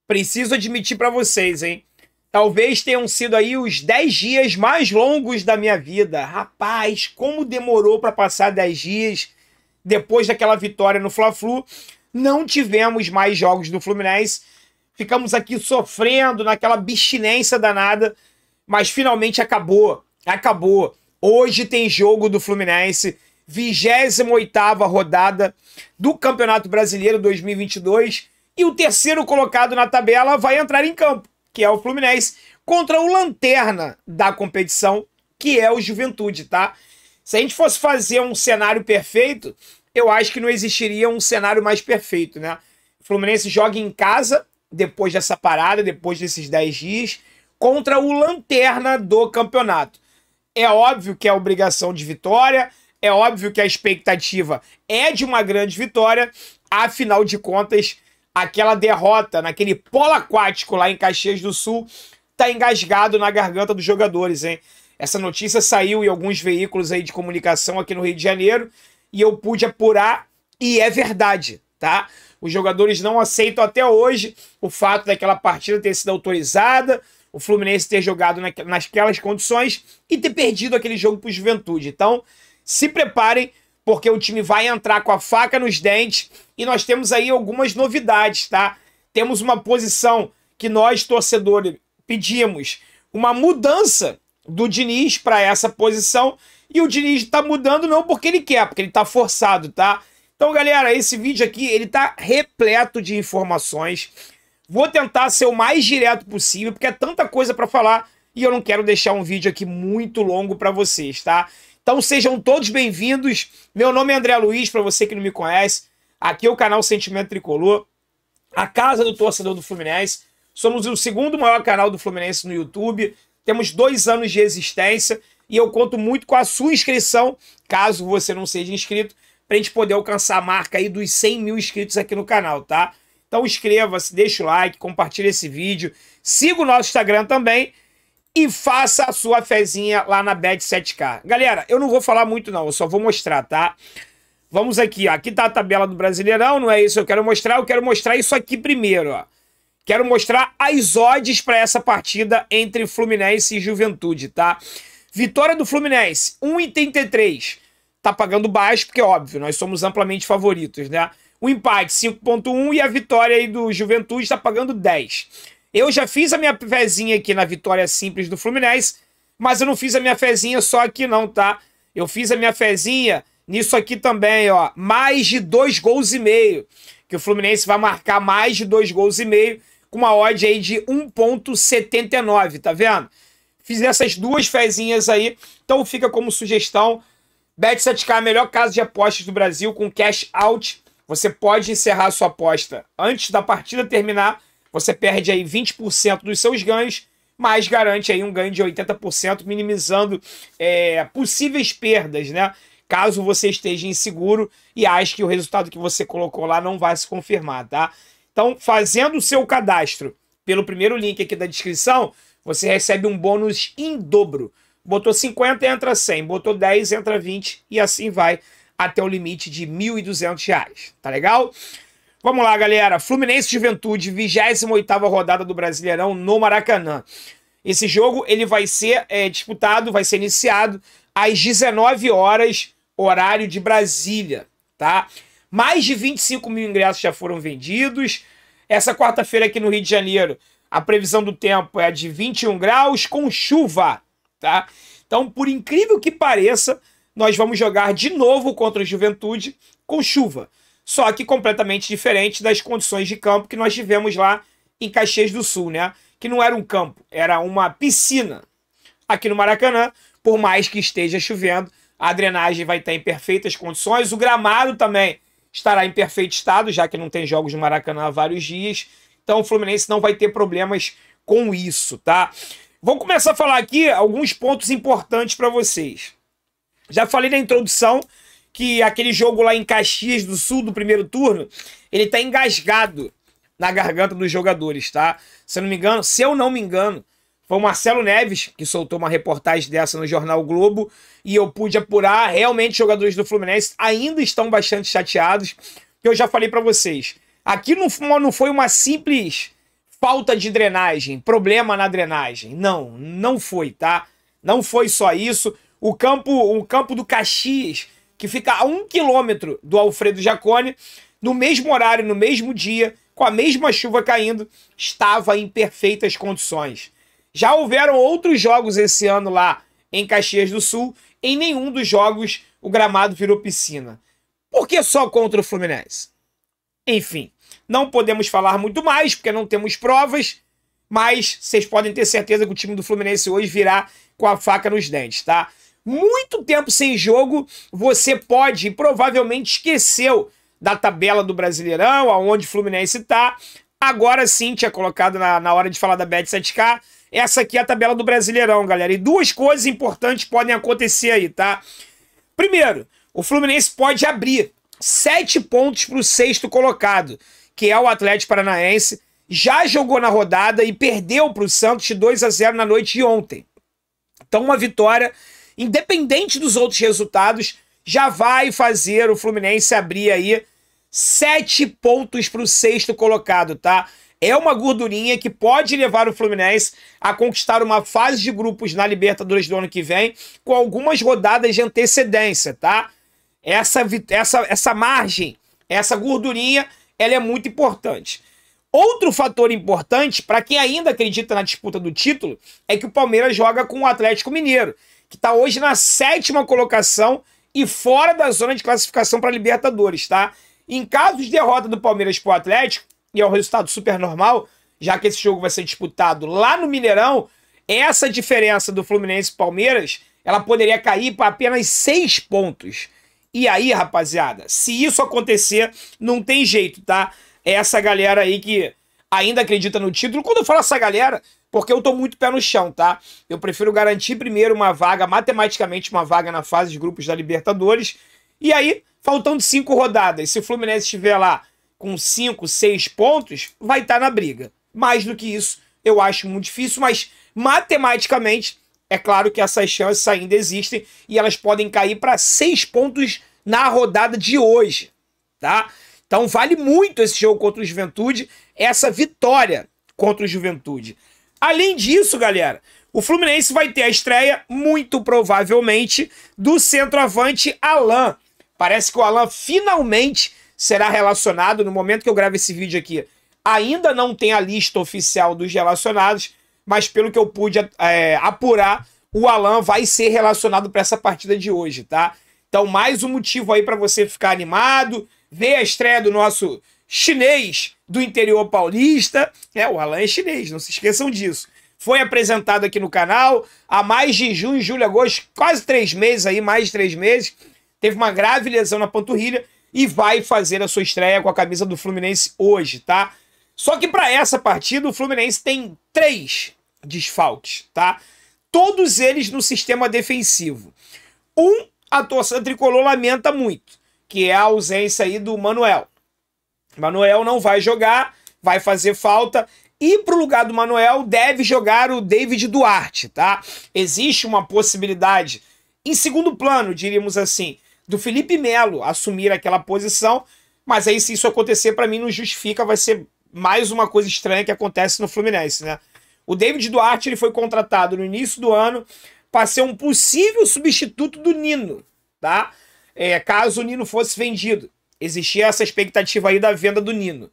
preciso admitir para vocês, hein? Talvez tenham sido aí os 10 dias mais longos da minha vida. Rapaz, como demorou para passar 10 dias depois daquela vitória no Fla-Flu. Não tivemos mais jogos do Fluminense. Ficamos aqui sofrendo naquela abstinência danada, mas finalmente acabou. Acabou. Hoje tem jogo do Fluminense, 28ª rodada do Campeonato Brasileiro 2022, e o terceiro colocado na tabela vai entrar em campo, que é o Fluminense, contra o lanterna da competição, que é o Juventude, tá? Se a gente fosse fazer um cenário perfeito, eu acho que não existiria um cenário mais perfeito, né? O Fluminense joga em casa, depois dessa parada, depois desses 10 dias, contra o lanterna do campeonato. É óbvio que é obrigação de vitória, é óbvio que a expectativa é de uma grande vitória, afinal de contas, aquela derrota naquele polo aquático lá em Caxias do Sul tá engasgado na garganta dos jogadores, hein? Essa notícia saiu em alguns veículos aí de comunicação aqui no Rio de Janeiro e eu pude apurar e é verdade, tá? Os jogadores não aceitam até hoje o fato daquela partida ter sido autorizada, o Fluminense ter jogado naquelas condições e ter perdido aquele jogo para o Juventude. Então, se preparem, porque o time vai entrar com a faca nos dentes e nós temos aí algumas novidades, tá? Temos uma posição que nós, torcedores, pedimos uma mudança do Diniz para essa posição e o Diniz tá mudando não porque ele quer, porque ele tá forçado, tá? Então, galera, esse vídeo aqui, ele tá repleto de informações. Vou tentar ser o mais direto possível, porque é tanta coisa para falar e eu não quero deixar um vídeo aqui muito longo para vocês, tá? Então sejam todos bem-vindos. Meu nome é André Luiz, para você que não me conhece. Aqui é o canal Sentimento Tricolor, a casa do torcedor do Fluminense. Somos o segundo maior canal do Fluminense no YouTube. Temos 2 anos de existência e eu conto muito com a sua inscrição, caso você não seja inscrito, para a gente poder alcançar a marca aí dos 100 mil inscritos aqui no canal, tá? Então inscreva-se, deixa o like, compartilha esse vídeo, siga o nosso Instagram também e faça a sua fezinha lá na Bet7k. Galera, eu não vou falar muito não, eu só vou mostrar, tá? Vamos aqui, ó. Aqui tá a tabela do Brasileirão, não é isso que eu quero mostrar isso aqui primeiro, ó. Quero mostrar as odds para essa partida entre Fluminense e Juventude, tá? Vitória do Fluminense, 1,33. Tá pagando baixo, porque óbvio, nós somos amplamente favoritos, né? O empate, 5,1, e a vitória aí do Juventude está pagando 10. Eu já fiz a minha fezinha aqui na vitória simples do Fluminense, mas eu não fiz a minha fezinha só aqui não, tá? Eu fiz a minha fezinha nisso aqui também, ó. Mais de 2 gols e meio. Que o Fluminense vai marcar mais de 2 gols e meio, com uma odd aí de 1,79, tá vendo? Fiz essas 2 fezinhas aí, então fica como sugestão. Bet7k é a melhor casa de apostas do Brasil, com cash out. Você pode encerrar a sua aposta antes da partida terminar. Você perde aí 20% dos seus ganhos, mas garante aí um ganho de 80%, minimizando possíveis perdas, né? Caso você esteja inseguro e ache que o resultado que você colocou lá não vai se confirmar, tá? Então, fazendo o seu cadastro pelo primeiro link aqui da descrição, você recebe um bônus em dobro. Botou 50, entra 100. Botou 10, entra 20. E assim vai até o limite de R$ 1.200. Tá legal? Vamos lá, galera. Fluminense Juventude, 28ª rodada do Brasileirão no Maracanã. Esse jogo ele vai ser disputado, vai ser iniciado às 19 horas, horário de Brasília, tá? Mais de 25 mil ingressos já foram vendidos. Essa quarta-feira aqui no Rio de Janeiro, a previsão do tempo é de 21 graus com chuva, tá? Então, por incrível que pareça, nós vamos jogar de novo contra o Juventude com chuva. Só que completamente diferente das condições de campo que nós tivemos lá em Caxias do Sul, né? Que não era um campo, era uma piscina. Aqui no Maracanã, por mais que esteja chovendo, a drenagem vai estar em perfeitas condições. O gramado também estará em perfeito estado, já que não tem jogos no Maracanã há vários dias. Então o Fluminense não vai ter problemas com isso, tá? Vou começar a falar aqui alguns pontos importantes para vocês. Já falei na introdução que aquele jogo lá em Caxias do Sul, do primeiro turno, ele tá engasgado na garganta dos jogadores, tá? Se eu não me engano, foi o Marcelo Neves que soltou uma reportagem dessa no Jornal Globo e eu pude apurar, realmente os jogadores do Fluminense ainda estão bastante chateados, que eu já falei para vocês. Aqui não foi uma simples falta de drenagem, problema na drenagem. Não, não foi, tá? Não foi só isso. O campo do Caxias, que fica a 1 quilômetro do Alfredo Jaconi, no mesmo horário, no mesmo dia, com a mesma chuva caindo, estava em perfeitas condições. Já houveram outros jogos esse ano lá em Caxias do Sul. Em nenhum dos jogos o gramado virou piscina. Por que só contra o Fluminense? Enfim, não podemos falar muito mais, porque não temos provas, mas vocês podem ter certeza que o time do Fluminense hoje virá com a faca nos dentes, tá? Muito tempo sem jogo, você pode e provavelmente esqueceu da tabela do Brasileirão, aonde o Fluminense tá. Agora sim, tinha colocado na hora de falar da Bet7K, essa aqui é a tabela do Brasileirão, galera. E duas coisas importantes podem acontecer aí, tá? Primeiro, o Fluminense pode abrir 7 pontos para o 6º colocado, que é o Atlético Paranaense. Já jogou na rodada e perdeu para o Santos de 2-0 na noite de ontem. Então uma vitória, independente dos outros resultados, já vai fazer o Fluminense abrir aí 7 pontos para o 6º colocado, tá? É uma gordurinha que pode levar o Fluminense a conquistar uma fase de grupos na Libertadores do ano que vem, com algumas rodadas de antecedência, tá? Essa margem, essa gordurinha, ela é muito importante. Outro fator importante, para quem ainda acredita na disputa do título, é que o Palmeiras joga com o Atlético Mineiro, que está hoje na 7ª colocação e fora da zona de classificação para Libertadores, tá? Em caso de derrota do Palmeiras para o Atlético, e é um resultado super normal, já que esse jogo vai ser disputado lá no Mineirão, essa diferença do Fluminense e Palmeiras, ela poderia cair para apenas 6 pontos. E aí, rapaziada, se isso acontecer, não tem jeito, tá? É essa galera aí que ainda acredita no título. Quando eu falo essa galera, porque eu tô muito pé no chão, tá? Eu prefiro garantir primeiro uma vaga, matematicamente uma vaga na fase de grupos da Libertadores. E aí, faltando 5 rodadas, se o Fluminense estiver lá com 5, 6 pontos, vai estar na briga. Mais do que isso, eu acho muito difícil, mas matematicamente, é claro que essas chances ainda existem e elas podem cair para 6 pontos na rodada de hoje, tá? Então vale muito esse jogo contra o Juventude, essa vitória contra o Juventude. Além disso, galera, o Fluminense vai ter a estreia, muito provavelmente, do centroavante Alan. Parece que o Alan finalmente será relacionado. No momento que eu gravo esse vídeo aqui, ainda não tem a lista oficial dos relacionados, mas pelo que eu pude apurar, o Alan vai ser relacionado para essa partida de hoje, tá? Então mais um motivo aí para você ficar animado, ver a estreia do nosso chinês do interior paulista. O Alan é chinês, não se esqueçam disso. Foi apresentado aqui no canal há mais de junho, julho, agosto, quase 3 meses aí, mais de 3 meses. Teve uma grave lesão na panturrilha e vai fazer a sua estreia com a camisa do Fluminense hoje, tá? Só que para essa partida o Fluminense tem 3 desfalques, tá? Todos eles no sistema defensivo. A torcida tricolor lamenta muito, que é a ausência aí do Manuel. Manuel não vai jogar, vai fazer falta. E pro lugar do Manuel deve jogar o David Duarte, tá? Existe uma possibilidade, em segundo plano, diríamos assim, do Felipe Melo assumir aquela posição, mas aí se isso acontecer, para mim não justifica, vai ser mais uma coisa estranha que acontece no Fluminense, né? O David Duarte ele foi contratado no início do ano para ser um possível substituto do Nino, tá? Caso o Nino fosse vendido. Existia essa expectativa aí da venda do Nino.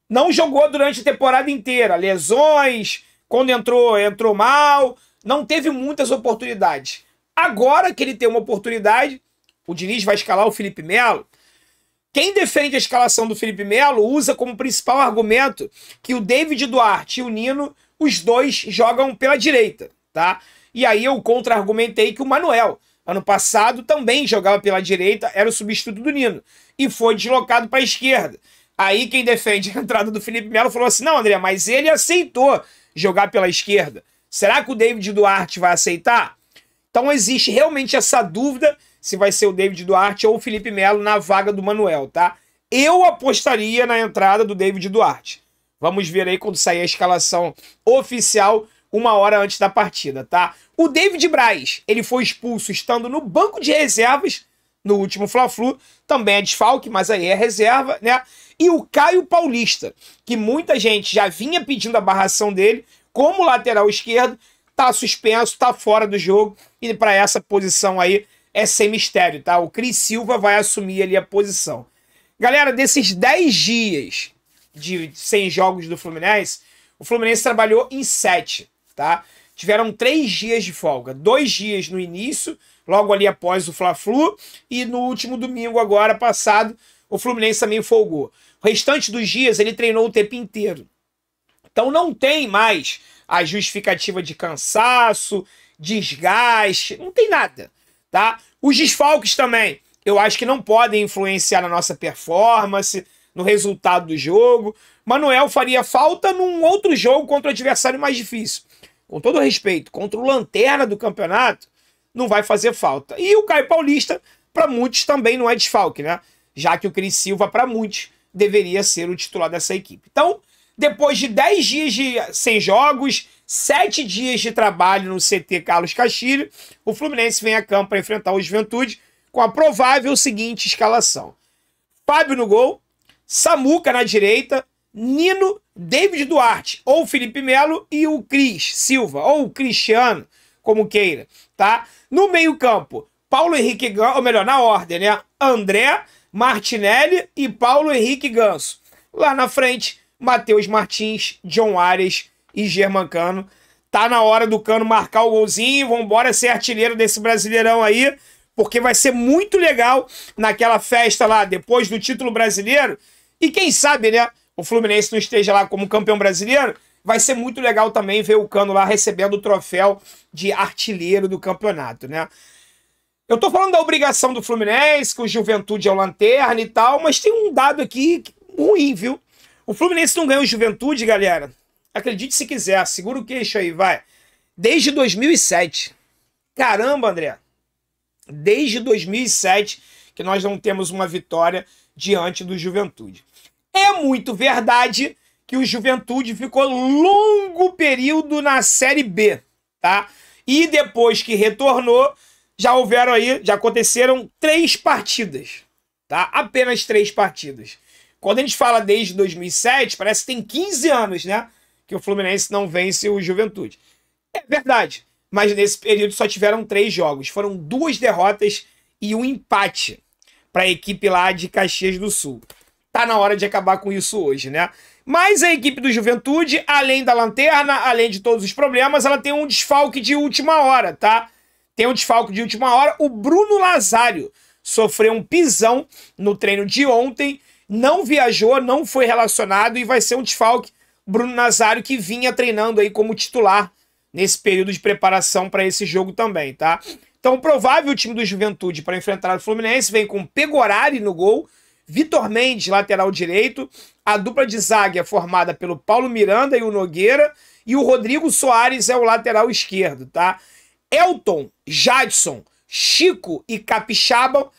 Não jogou durante a temporada inteira. Lesões, quando entrou mal, não teve muitas oportunidades. Agora que ele tem uma oportunidade, o Diniz vai escalar o Felipe Melo. Quem defende a escalação do Felipe Melo usa como principal argumento que o David Duarte e o Nino, os dois jogam pela direita, tá? E aí eu contra-argumentei que o Manuel, ano passado, também jogava pela direita, era o substituto do Nino, e foi deslocado para a esquerda. Aí quem defende a entrada do Felipe Melo falou assim, não, André, mas ele aceitou jogar pela esquerda. Será que o David Duarte vai aceitar? Então existe realmente essa dúvida se vai ser o David Duarte ou o Felipe Melo na vaga do Manuel, tá? Eu apostaria na entrada do David Duarte. Vamos ver aí quando sair a escalação oficial, 1 hora antes da partida, tá? O David Braz, ele foi expulso estando no banco de reservas no último Fla-Flu, também é desfalque, mas aí é reserva, né? E o Caio Paulista, que muita gente já vinha pedindo a barração dele, como lateral esquerdo, tá suspenso, tá fora do jogo, e para essa posição aí é sem mistério, tá? O Cris Silva vai assumir ali a posição. Galera, desses 10 dias de 100 jogos do Fluminense, o Fluminense trabalhou em 7, tá? Tiveram 3 dias de folga, 2 dias no início, logo ali após o Fla-Flu, e no último domingo agora passado, o Fluminense também folgou. O restante dos dias ele treinou o tempo inteiro. Então não tem mais a justificativa de cansaço, desgaste, não tem nada, tá? Os desfalques também, eu acho que não podem influenciar na nossa performance, no resultado do jogo. Manuel faria falta num outro jogo contra o adversário mais difícil. Com todo respeito, contra o lanterna do campeonato, não vai fazer falta. E o Caio Paulista, para muitos, também não é desfalque, né? Já que o Cris Silva, para muitos, deveria ser o titular dessa equipe. Então, depois de 10 dias de 100 jogos, 7 dias de trabalho no CT Carlos Castilho, o Fluminense vem a campo para enfrentar o Juventude com a provável seguinte escalação. Fábio no gol, Samuca na direita, Nino, David Duarte, ou Felipe Melo e o Cris Silva, ou o Cristiano, como queira, tá? No meio-campo, Paulo Henrique Ganso, ou melhor, na ordem, né? André, Martinelli e Paulo Henrique Ganso. Lá na frente, Matheus Martins, John Arias e Germancano. Tá na hora do Cano marcar o golzinho, vambora ser artilheiro desse Brasileirão aí, porque vai ser muito legal naquela festa lá, depois do título brasileiro. E quem sabe, né? O Fluminense não esteja lá como campeão brasileiro, vai ser muito legal também ver o Cano lá recebendo o troféu de artilheiro do campeonato, né? Eu tô falando da obrigação do Fluminense, que o Juventude é o lanterna e tal, mas tem um dado aqui ruim, viu? O Fluminense não ganha o Juventude, galera. Acredite se quiser, segura o queixo aí, vai. Desde 2007. Caramba, André. Desde 2007 que nós não temos uma vitória diante do Juventude. É muito verdade que o Juventude ficou longo período na Série B, tá? E depois que retornou, já aconteceram 3 partidas, tá? Apenas 3 partidas. Quando a gente fala desde 2007, parece que tem 15 anos, né? Que o Fluminense não vence o Juventude. É verdade, mas nesse período só tiveram 3 jogos. Foram 2 derrotas e um empate para a equipe lá de Caxias do Sul. Tá na hora de acabar com isso hoje, né? Mas a equipe do Juventude, além da lanterna, além de todos os problemas, ela tem um desfalque de última hora, tá? Tem um desfalque de última hora. O Bruno Nazário sofreu um pisão no treino de ontem, não viajou, não foi relacionado e vai ser um desfalque. Bruno Nazário que vinha treinando aí como titular nesse período de preparação para esse jogo também, tá? Então, o provável time do Juventude para enfrentar o Fluminense vem com Pegorari no gol, Vitor Mendes, lateral direito, a dupla de zaga é formada pelo Paulo Miranda e o Nogueira, e o Rodrigo Soares é o lateral esquerdo, tá? Elton, Jadson, Chico e Capixaba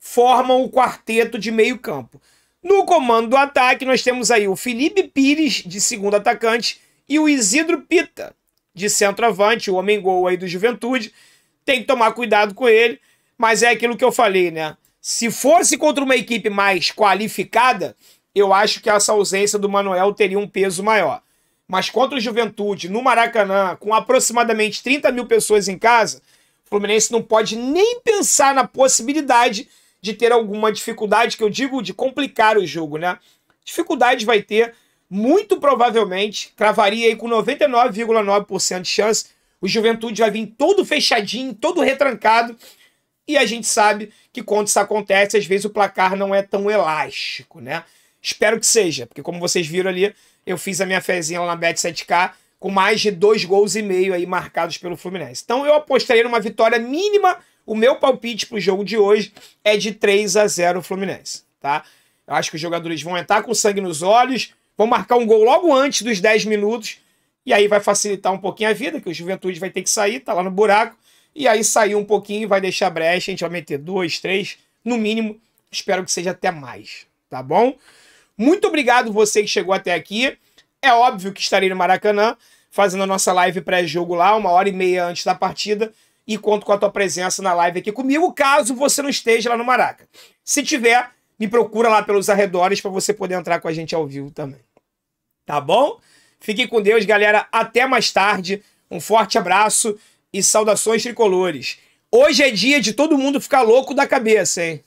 formam o quarteto de meio campo. No comando do ataque, nós temos aí o Felipe Pires, de segundo atacante, e o Isidro Pita, de centroavante, o homem-gol aí do Juventude. Tem que tomar cuidado com ele, mas é aquilo que eu falei, né? Se fosse contra uma equipe mais qualificada, eu acho que essa ausência do Manuel teria um peso maior. Mas contra o Juventude, no Maracanã, com aproximadamente 30 mil pessoas em casa, o Fluminense não pode nem pensar na possibilidade de ter alguma dificuldade, que eu digo de complicar o jogo, né? Dificuldade vai ter, muito provavelmente, cravaria aí com 99,9% de chance, o Juventude vai vir todo fechadinho, todo retrancado, e a gente sabe que quando isso acontece, às vezes o placar não é tão elástico, né? Espero que seja, porque como vocês viram ali, eu fiz a minha fezinha lá na Bet7K com mais de 2,5 gols aí marcados pelo Fluminense. Então eu apostaria numa vitória mínima. O meu palpite pro jogo de hoje é de 3-0 Fluminense, tá? Eu acho que os jogadores vão entrar com sangue nos olhos, vão marcar um gol logo antes dos 10 minutos, e aí vai facilitar um pouquinho a vida, que o Juventude vai ter que sair, tá lá no buraco, e aí sair um pouquinho, vai deixar brecha, a gente vai meter 2, 3, no mínimo, espero que seja até mais, tá bom? Muito obrigado você que chegou até aqui. É óbvio que estarei no Maracanã, fazendo a nossa live pré-jogo lá, 1h30 antes da partida. e conto com a tua presença na live aqui comigo, caso você não esteja lá no Maraca. Se tiver, me procura lá pelos arredores para você poder entrar com a gente ao vivo também. Tá bom? Fiquem com Deus, galera. Até mais tarde. Um forte abraço e saudações tricolores. Hoje é dia de todo mundo ficar louco da cabeça, hein?